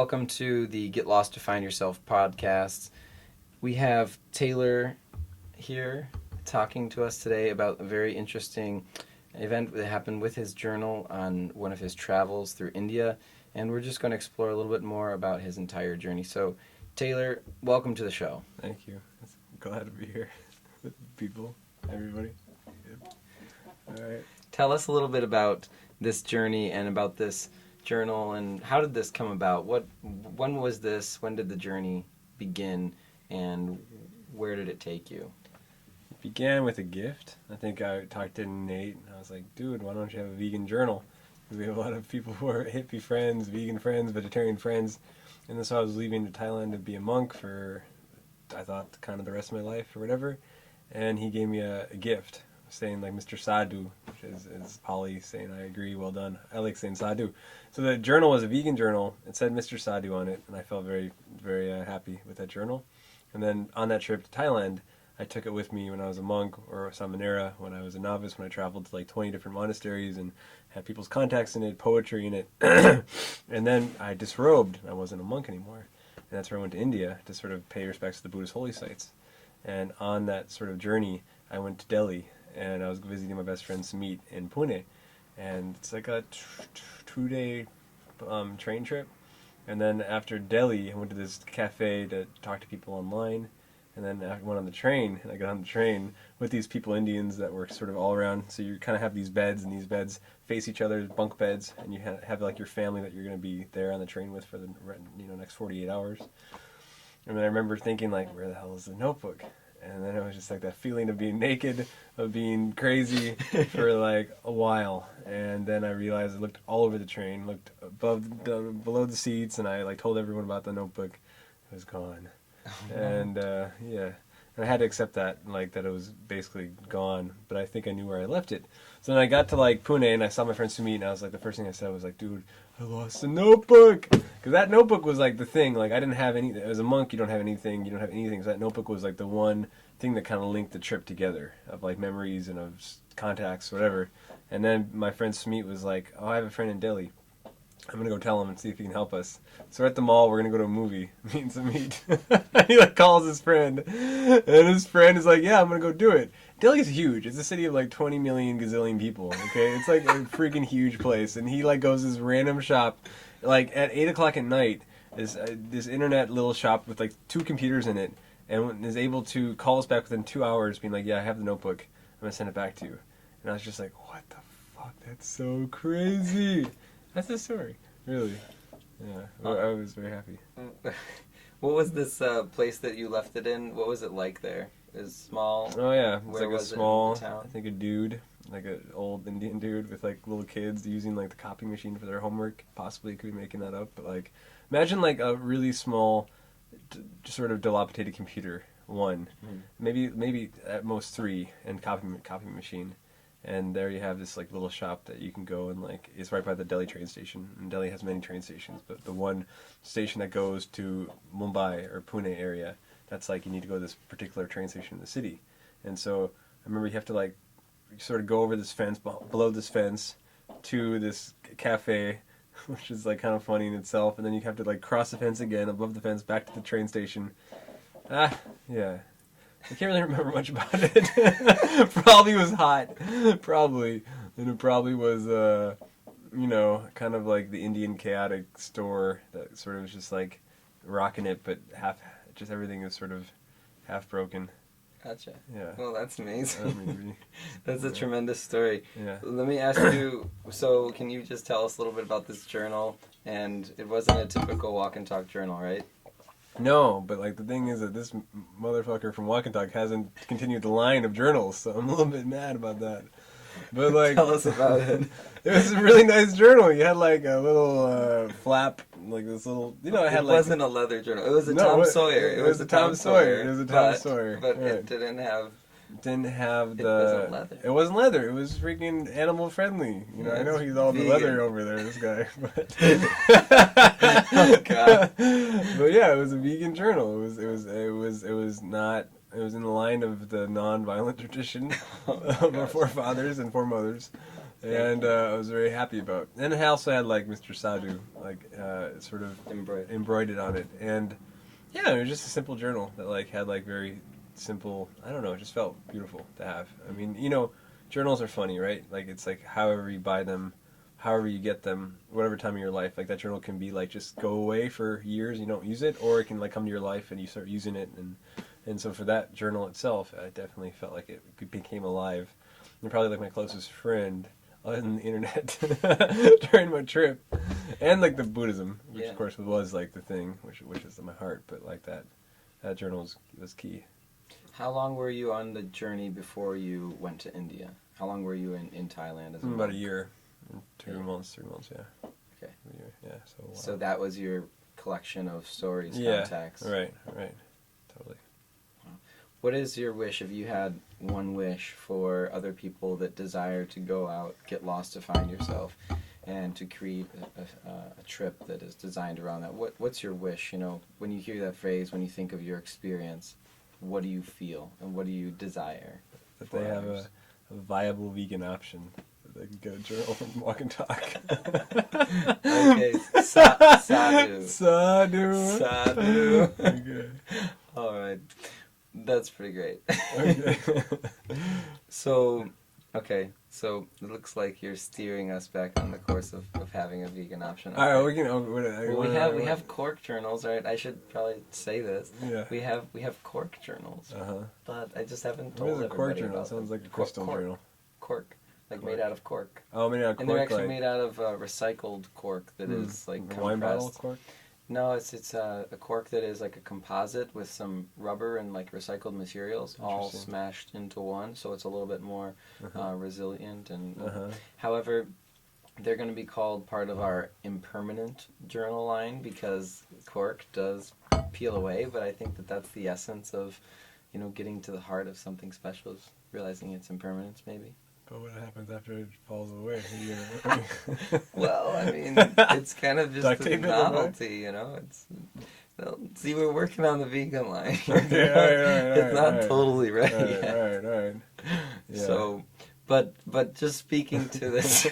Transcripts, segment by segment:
welcome to the Get Lost to Find Yourself podcast. We have Taylor here talking to us today about a very interesting event that happened with his journal on one of his travels through India, and we're just going to explore a little bit more about his entire journey. So, Taylor, welcome to the show. Thank you. Glad to be here with people, everybody. All right. Tell us a little bit about this journey and about this journal, and how did this come about? When was this? When did the journey begin, and where did it take you? It began with a gift. I think I talked to Nate, and I was like, dude, why don't you have a vegan journal? We have a lot of people who are hippie friends, vegan friends, vegetarian friends, and so I was leaving to Thailand to be a monk for, I thought, kind of the rest of my life or whatever, and he gave me a gift, saying like Mr. Sadhu, which is Pali saying I agree, well done. I like saying Sadhu. So the journal was a vegan journal. It said Mr. Sadhu on it, and I felt very, very happy with that journal. And then on that trip to Thailand, I took it with me when I was a monk, or Samanera, when I was a novice, when I traveled to like 20 different monasteries and had people's contacts in it, poetry in it. And then I disrobed. I wasn't a monk anymore. And that's where I went to India to sort of pay respects to the Buddhist holy sites. And on that sort of journey, I went to Delhi, and I was visiting my best friend Samit in Pune, and it's like a 2-day train trip. And then after Delhi, I went to this cafe to talk to people online, and then I went on the train, and I got on the train with these people, Indians, that were sort of all around. So you kind of have these beds, and these beds face each other, bunk beds, and you have like your family that you're going to be there on the train with for the next 48 hours. And then I remember thinking, like, where the hell is the notebook? And then it was just like that feeling of being naked, of being crazy for like a while. And then I realized I looked all over the train, looked below the seats, and I like told everyone about the notebook. It was gone. And yeah, and I had to accept that, like that it was basically gone. But I think I knew where I left it. So then I got to like Pune, and I saw my friend Sumit, and I was like, the first thing I said was like, dude, I lost the notebook. Because that notebook was like the thing. Like I didn't have any. As a monk, you don't have anything. You don't have anything. So that notebook was like the one thing that kind of linked the trip together, of like memories and of contacts, whatever. And then my friend Sumit was like, oh, I have a friend in Delhi. I'm going to go tell him and see if he can help us. So we're at the mall, we're going to go to a movie. Me and Sumit. He like calls his friend. And his friend is like, yeah, I'm going to go do it. Delhi's huge. It's a city of like 20 million gazillion people, okay? It's like a freaking huge place. And he like goes to this random shop, like at 8 o'clock at night, this internet little shop with like 2 computers in it, and is able to call us back within 2 hours, being like, yeah, I have the notebook. I'm going to send it back to you. And I was just like, what the fuck? That's so crazy. That's the story, really. Yeah, I was very happy. What was this place that you left it in? What was it like there? It was small? Oh yeah, it's Where like a was small, it in town? I think a dude, like an old Indian dude with like little kids using like the copy machine for their homework. Possibly could be making that up, but like, imagine like a really small, sort of dilapidated computer, maybe at most 3, and copy machine. And there you have this like little shop that you can go, and like it's right by the Delhi train station. And Delhi has many train stations, but the one station that goes to Mumbai or Pune area, that's like you need to go to this particular train station in the city. And so I remember you have to like sort of go over this fence, below this fence, to this cafe, which is like kind of funny in itself. And then you have to like cross the fence again, above the fence, back to the train station. Yeah. I can't really remember much about it. Probably was hot. Probably. And it probably was, kind of like the Indian chaotic store that sort of was just like rocking it, but just everything is sort of half broken. Gotcha. Yeah. Well, that's amazing. Maybe. That's a tremendous story. Yeah. Let me ask you, so can you just tell us a little bit about this journal? And it wasn't a typical walk and talk journal, right? No, but like the thing is that this motherfucker from Walk and Talk hasn't continued the line of journals, so I'm a little bit mad about that. But like, Tell us about it. It was a really nice journal. You had like a little flap, like this little, it had like. It wasn't a leather journal. It was a Tom Sawyer. It was a Tom Sawyer. It was a Tom Sawyer. But right. it didn't have. Didn't have the. It wasn't leather. It wasn't leather. It was freaking animal friendly. I know he's all the leather over there, this guy. But Oh God. But yeah, it was a vegan journal. It was not. It was in the line of the non-violent tradition of our forefathers and foremothers. And I was very happy about. And it also had like Mr. Sadhu, like sort of embroidered on it, and yeah, it was just a simple journal that like had like very simple. I don't know, it just felt beautiful to have. I mean, journals are funny, right? Like it's like however you buy them, however you get them, whatever time of your life. Like that journal can be like just go away for years, you don't use it, or it can like come to your life and you start using it, and so for that journal itself, I definitely felt like it became alive. And probably like my closest friend on the internet during my trip, and like the Buddhism, which of course was like the thing, which is in my heart. But like that journal was key. How long were you on the journey before you went to India? How long were you in Thailand as a About monk? a year, 2 months, 3 months, yeah. Okay. A year, yeah. So that was your collection of stories, contacts. Right, totally. What is your wish, if you had one wish for other people that desire to go out, get lost to find yourself, and to create a trip that is designed around that? What's your wish? When you hear that phrase, when you think of your experience, what do you feel and what do you desire? That they have a viable vegan option. That they can get a journal and walk and talk. Okay, sadhu. Sadhu. Okay. All right. That's pretty great. Okay. So it looks like you're steering us back on the course of having a vegan option. All right, we can. We have cork journals, right? I should probably say this. Yeah. We have cork journals. But I just haven't told What is a cork everybody journal? about Sounds them. like a crystal journal. Cork, like made out of cork. Oh, made out of cork. And they're actually made out of recycled cork that is like compressed. Wine bottle cork. No, it's a cork that is like a composite with some rubber and like recycled materials all smashed into one, so it's a little bit more resilient. And however, they're going to be called part of our impermanent journal line because cork does peel away, but I think that that's the essence of, getting to the heart of something special, is realizing its impermanence, maybe. But what happens after it falls away? Well, I mean, it's kind of just a novelty, See, we're working on the vegan line. Okay, all right, it's not totally ready yet. All right. Yeah. So, but just speaking to this,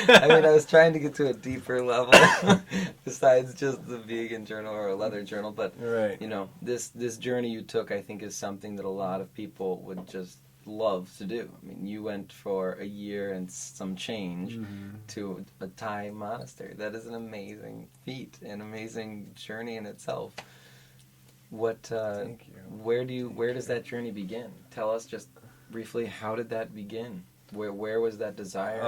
I mean, I was trying to get to a deeper level besides just the vegan journal or a leather journal. But this journey you took, I think, is something that a lot of people would just love to do. I mean, you went for a year and some change to a Thai monastery. That is an amazing feat, an amazing journey in itself. Thank you. Where does that journey begin? Tell us just briefly, how did that begin? Where was that desire?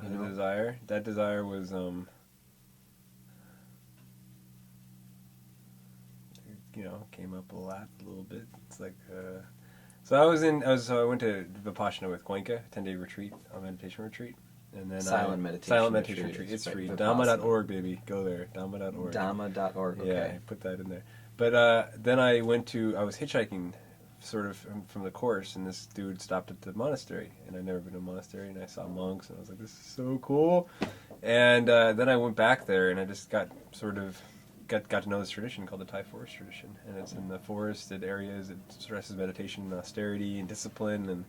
The desire? That desire was came up a little bit. It's like so I went to Vipassana with Goenka, 10-day retreat, a meditation retreat. And then silent meditation retreat. It's free. Dhamma.org, baby. Go there. Dhamma.org. Dhamma.org, okay. Yeah, I put that in there. But then I was hitchhiking sort of from the course, and this dude stopped at the monastery, and I'd never been to a monastery, and I saw monks, and I was like, this is so cool. And then I went back there, and I just got to know this tradition called the Thai forest tradition, and it's in the forested areas. It stresses meditation and austerity and discipline,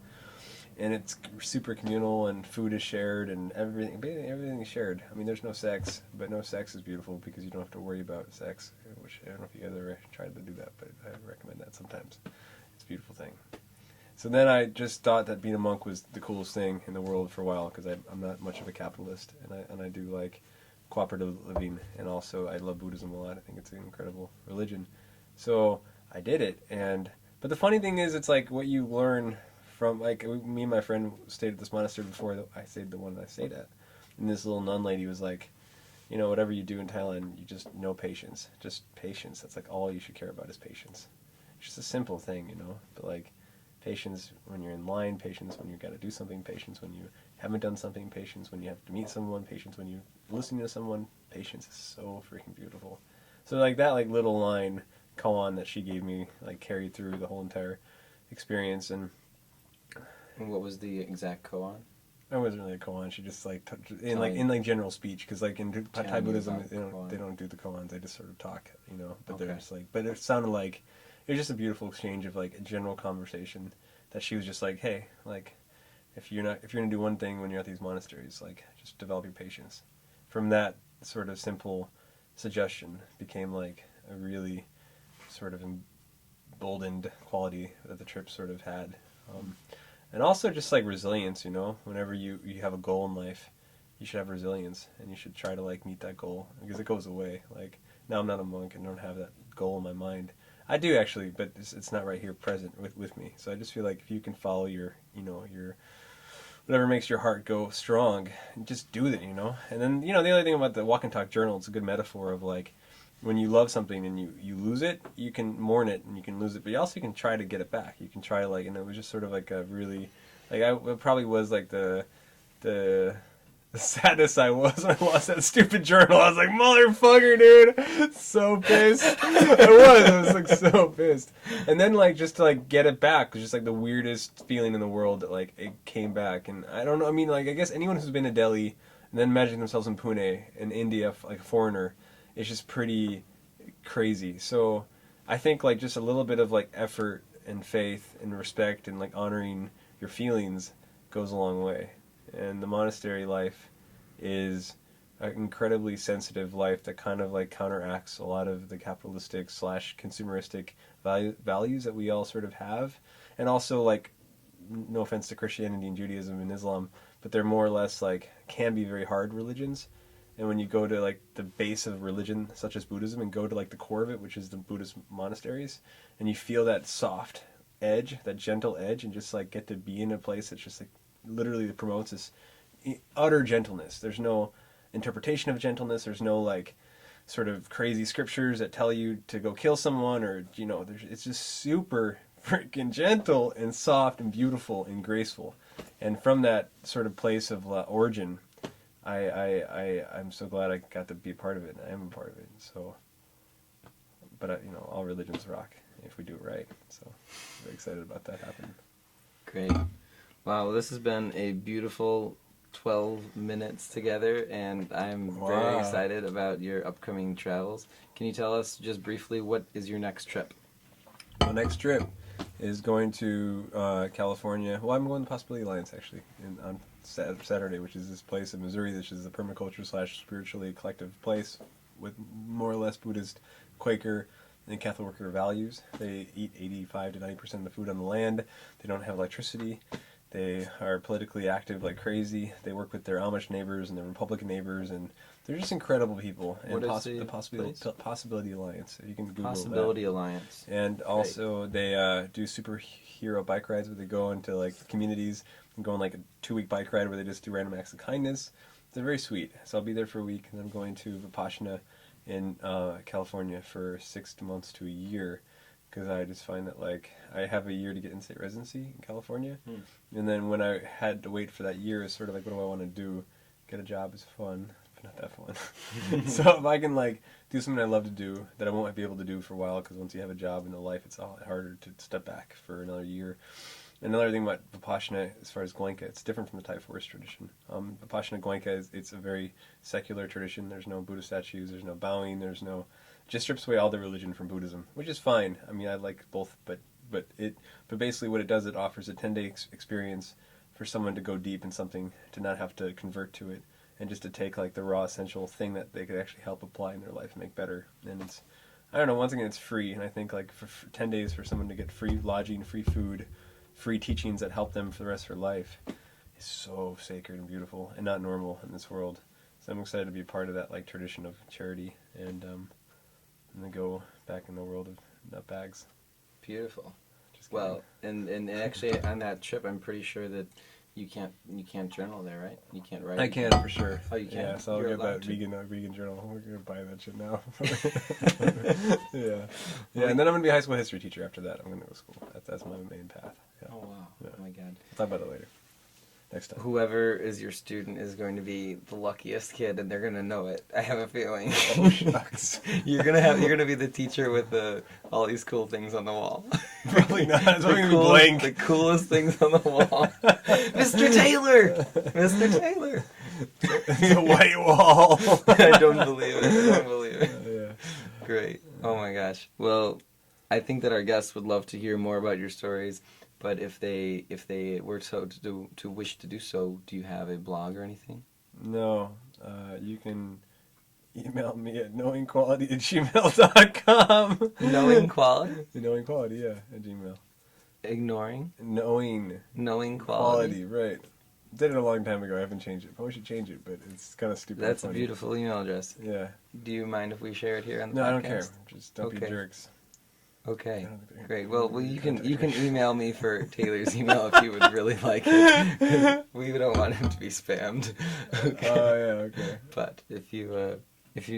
and it's super communal, and food is shared, and everything is shared. I mean, there's no sex, but no sex is beautiful because you don't have to worry about sex, which I don't know if you guys ever tried to do that, but I recommend that sometimes. It's a beautiful thing. So then I just thought that being a monk was the coolest thing in the world for a while because I'm not much of a capitalist, and I do like cooperative living, and also I love Buddhism a lot. I think it's an incredible religion. So I did it, but the funny thing is, it's like what you learn from, like, me and my friend stayed at this monastery before I stayed the one that I stayed at, and this little nun lady was like, whatever you do in Thailand, you just know patience, just patience. That's like all you should care about is patience. It's just a simple thing, but like patience when you're in line, patience when you got to do something, patience when you haven't done something, patience when you have to meet someone, patience when you're listening to someone. Patience is so freaking beautiful. So like that little line koan that she gave me carried through the whole entire experience. And what was the exact koan? It wasn't really a koan. She just in general speech, because in Thai Buddhism they don't do the koans. They just sort of talk, But they're just but it sounded like it was just a beautiful exchange of a general conversation that she was just like, hey, if you're gonna do one thing when you're at these monasteries, like just develop your patience. From that sort of simple suggestion became like a really sort of emboldened quality that the trip sort of had. And also just like resilience, you know, whenever you have a goal in life, you should have resilience and you should try to like meet that goal because it goes away. Like now I'm not a monk and don't have that goal in my mind. I do actually, but it's not right here present with me. So I just feel like if you can follow your, you know, your whatever makes your heart go strong, just do it, you know. And then, you know, the other thing about the walk and talk journal, it's a good metaphor of like when you love something and you lose it, you can mourn it and you can lose it, but you also can try to get it back. You can try like, and it was just sort of like a really, like it probably was like the saddest I was when I lost that stupid journal. I was like, motherfucker, dude, so pissed. I was like so pissed. And then like just to like get it back was just like the weirdest feeling in the world that like it came back. And I don't know, I mean like I guess anyone who's been to Delhi and then imagining themselves in Pune in India like a foreigner, it's just pretty crazy. So I think like just a little bit of like effort and faith and respect and like honoring your feelings goes a long way. And the monastery life is an incredibly sensitive life that kind of like counteracts a lot of the capitalistic / consumeristic values that we all sort of have. And also like, no offense to Christianity and Judaism and Islam, but they're more or less like can be very hard religions. And when you go to like the base of religion, such as Buddhism, and go to like the core of it, which is the Buddhist monasteries, and you feel that soft edge, that gentle edge, and just like get to be in a place that's just like literally promotes this utter gentleness. There's no interpretation of gentleness. There's no like sort of crazy scriptures that tell you to go kill someone or, you know, it's just super freaking gentle and soft and beautiful and graceful. And from that sort of place of origin, I'm so glad I got to be a part of it. I am a part of it. So, but you know, all religions rock if we do it right. So, I'm very excited about that happening. Great. Wow, this has been a beautiful 12 minutes together, and I'm very excited about your upcoming travels. Can you tell us just briefly what is your next trip? My next trip is going to California. Well, I'm going to Possibility Alliance actually on Saturday, which is this place in Missouri, which is a permaculture / spiritually collective place with more or less Buddhist, Quaker, and Catholic worker values. They eat 85 to 90% of the food on the land. They don't have electricity. They are politically active like crazy. They work with their Amish neighbors and their Republican neighbors, and they're just incredible people. And what is the Possibility Alliance, if you can Google Possibility that. Alliance. And also they do superhero bike rides where they go into like communities and go on like a 2-week bike ride where they just do random acts of kindness. They're very sweet. So I'll be there for a week, and I'm going to Vipassana in California for 6 months to a year. Because I just find that, like, I have a year to get in-state residency in California. And then when I had to wait for that year, it's sort of like, what do I want to do? Get a job is fun, but not that fun. So if I can, like, do something I love to do that I won't be able to do for a while, because once you have a job in the life, it's a lot harder to step back for another year. Another thing about Vipassana, as far as Goenka, it's different from the Thai forest tradition. Vipassana Goenka, it's a very secular tradition. There's no Buddha statues, there's no bowing, just strips away all the religion from Buddhism, which is fine. I mean, I like both, but basically what it does, it offers a 10-day experience for someone to go deep in something, to not have to convert to it, and just to take like the raw essential thing that they could actually help apply in their life and make better. And it's, I don't know, once again, it's free, and I think like for 10 days for someone to get free lodging, free food, free teachings that help them for the rest of their life is so sacred and beautiful and not normal in this world. So I'm excited to be a part of that like tradition of charity and then go back in the world of nutbags. Beautiful. Well, and actually on that trip, I'm pretty sure that you can't journal there, right? You can't write. I can for sure. Oh, you can. Yeah, so I'll You're get that allowed vegan journal. We're gonna buy that shit now. yeah, and then I'm gonna be a high school history teacher after that. I'm gonna go to school. That's my main path. Yeah. Oh wow! Yeah. Oh my god! We'll talk about that later. Next time. Whoever is your student is going to be the luckiest kid, and they're gonna know it. I have a feeling. Oh shucks! You're gonna be the teacher with all these cool things on the wall. Probably not. It's only gonna be blank. The coolest things on the wall. Mr. Taylor, Mr. Taylor. The white wall. I don't believe it. I don't believe it. Yeah. Great. Oh my gosh. Well, I think that our guests would love to hear more about your stories. But if they were to wish to do so, do you have a blog or anything? No, you can email me at knowingquality@gmail.com. Knowing quality? Knowing quality, yeah, at Gmail. Ignoring? Knowing Quality? right. Did it a long time ago. I haven't changed it. Probably should change it, but it's kind of stupid. That's a funny. beautiful email address. Yeah. Do you mind if we share it here on the No, podcast? I don't care. Just don't be Okay. jerks. Okay, I don't think- great. Well, you can email me for Taylor's email if you would really like it. 'Cause we don't want him to be spammed. Okay. Oh yeah, okay. But if you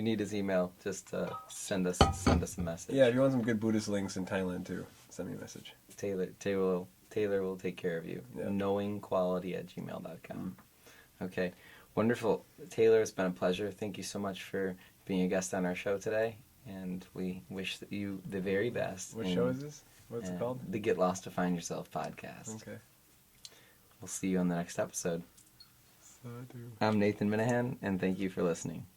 need his email, just send us a message. Yeah, if you want some good Buddhist links in Thailand too, send me a message. Taylor will take care of you. Yeah. Knowingquality@gmail.com. Okay, wonderful. Taylor, it's been a pleasure. Thank you so much for being a guest on our show today, and we wish you the very best. What show is this? What's it called? The Get Lost to Find Yourself podcast. Okay. We'll see you on the next episode. So do. I'm Nathan Minahan, and thank you for listening.